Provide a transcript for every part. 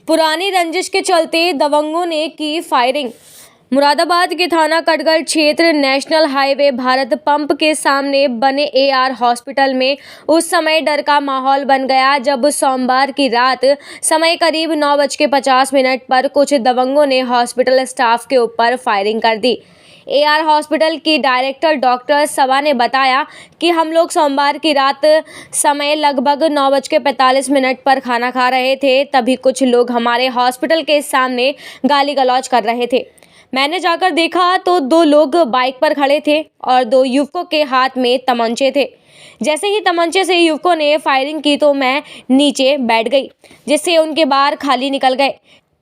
पुरानी रंजिश के चलते दबंगों ने की फायरिंग। मुरादाबाद के थाना कटगढ़ क्षेत्र नेशनल हाईवे भारत पंप के सामने बने एआर हॉस्पिटल में उस समय डर का माहौल बन गया जब सोमवार की रात समय करीब 9:50 पर कुछ दबंगों ने हॉस्पिटल स्टाफ के ऊपर फायरिंग कर दी। एआर हॉस्पिटल की डायरेक्टर डॉक्टर सबा ने बताया कि हम लोग सोमवार की रात समय लगभग 9:45 पर खाना खा रहे थे, तभी कुछ लोग हमारे हॉस्पिटल के सामने गाली गलौज कर रहे थे। मैंने जाकर देखा तो 2 लोग बाइक पर खड़े थे और 2 युवकों के हाथ में तमंचे थे। जैसे ही तमंचे से युवकों ने फायरिंग की तो मैं नीचे बैठ गई, जिससे उनके बार खाली निकल गए।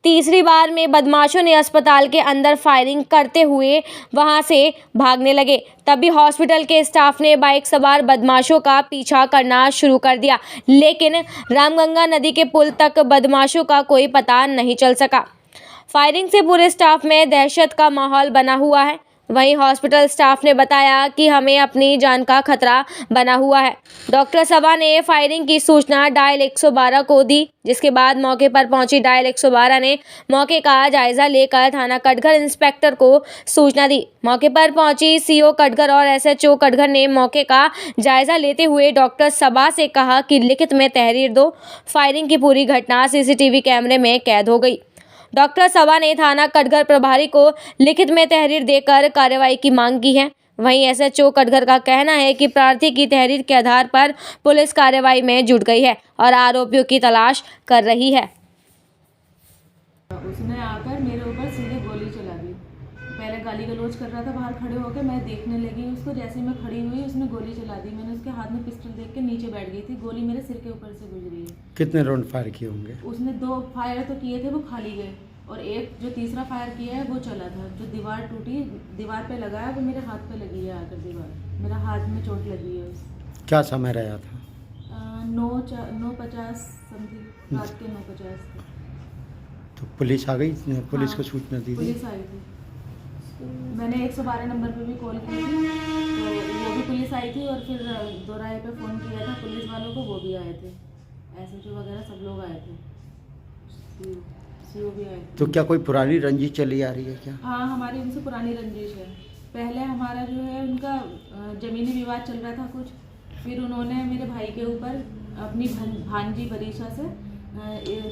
तीसरी बार में बदमाशों ने अस्पताल के अंदर फायरिंग करते हुए वहां से भागने लगे। तभी हॉस्पिटल के स्टाफ ने बाइक सवार बदमाशों का पीछा करना शुरू कर दिया, लेकिन रामगंगा नदी के पुल तक बदमाशों का कोई पता नहीं चल सका। फायरिंग से पूरे स्टाफ में दहशत का माहौल बना हुआ है। वहीं हॉस्पिटल स्टाफ ने बताया कि हमें अपनी जान का खतरा बना हुआ है। डॉक्टर सबा ने फायरिंग की सूचना डायल 112 को दी, जिसके बाद मौके पर पहुंची डायल 112 ने मौके का जायजा लेकर थाना कटगढ़ इंस्पेक्टर को सूचना दी। मौके पर पहुंची सीओ कटगढ़ और एसएचओ कटगढ़ ने मौके का जायजा लेते हुए डॉक्टर सबा से कहा कि लिखित में तहरीर दो। फायरिंग की पूरी घटना सीसीटीवी कैमरे में कैद हो गई। डॉक्टर सबा ने थाना कटगढ़ प्रभारी को लिखित में तहरीर देकर कार्रवाई की मांग की है। वहीं एसएचओ कटगढ़ का कहना है कि प्रार्थी की तहरीर के आधार पर पुलिस कार्रवाई में जुट गई है और आरोपियों की तलाश कर रही है। उसने आकर मेरे ऊपर सीधे गोली चला दी। पहले गाली गलौज कर रहा था बाहर खड़े होकर, मैं देखने लगी उसको। जैसे मैं खड़ी हुई उसने गोली चला दी। मैंने उसके हाथ में पिस्टल देख के नीचे बैठ गई थी। गोली मेरे सिर के ऊपर से गुजरी है। कितने राउंड फायर किए होंगे? उसने 2 फायर तो किए थे, वो खाली गए, और एक जो तीसरा फायर किया है वो चला था। जो दीवार टूटी, दीवार पे लगा है, वो मेरे हाथ पे लगी है आकर दीवार। मेरा हाथ में चोट लगी है उस। क्या समय रहा था? 9:50 समथिंग, रात के 9:50। तो पुलिस आ गई? पुलिस को हाँ, सूचना दी? पुलिस आई थी। मैंने 112 नंबर पे भी कॉल की थी, तो वो भी पुलिस आई थी, और फिर दोराहे पे फ़ोन किया था पुलिस वालों को, वो भी आए थे। एसएचओ वगैरह सब लोग आए थे, सीओ भी आए थे। तो क्या कोई पुरानी रंजिश चली आ रही है क्या? हाँ, हमारी उनसे पुरानी रंजिश है। पहले हमारा जो है उनका ज़मीनी विवाद चल रहा था कुछ। फिर उन्होंने मेरे भाई के ऊपर अपनी भांजी बरीशा से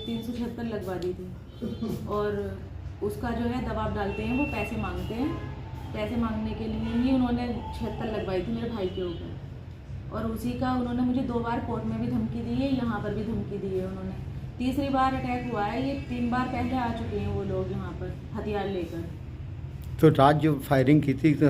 376 लगवा दी थी, और उसका जो है दबाव डालते हैं, वो पैसे मांगते हैं। पैसे मांगने के लिए ही उन्होंने 76 लगवाई थी मेरे भाई के ऊपर, और उसी का उन्होंने मुझे 2 बार कोर्ट में भी धमकी दी है, यहाँ पर भी धमकी दी है उन्होंने। तीसरी बार अटैक हुआ है। ये 3 बार पहले आ चुके हैं वो लोग यहाँ पर हथियार लेकर। तो रात जो फायरिंग की थी तो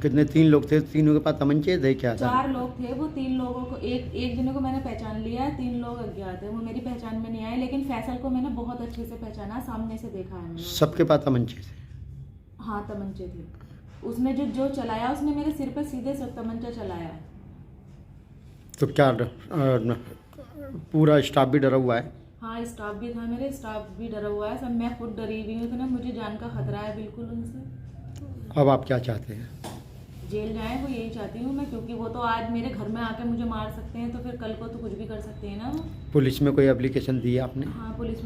कितने? 3 लोग थे, तीनों के पास तमंचे थे क्या? 4 लोग थे। वो 3 लोगों को, एक जने को मैंने पहचान लिया है, 3 लोग अज्ञात है। वो मेरी पहचान में नहीं आए, लेकिन फैसल को मैंने बहुत अच्छे से पहचाना, सामने से देखा है मैंने। सबके पास तमंचे थे? हाँ, तमंचे थे। उसने जो चलाया, उसने मेरे सिर पे सीधे से तमंचा चलाया। तो क्या पूरा स्टाफ भी डरा हुआ है? हाँ, स्टाफ भी था, मेरे स्टाफ भी डरा हुआ है सब। मैं खुद डरी हुई हूँ, तो ना मुझे जान का खतरा है बिल्कुल उनसे। अब आप क्या चाहते हैं? जेल जाए, वो यही चाहती हूँ मैं, क्योंकि वो तो आज मेरे घर में आके मुझे मार सकते हैं, तो फिर कल को तो कुछ भी कर सकते हैं ना वो। पुलिस में कोई एप्लीकेशन दी है आपने? हाँ, पुलिस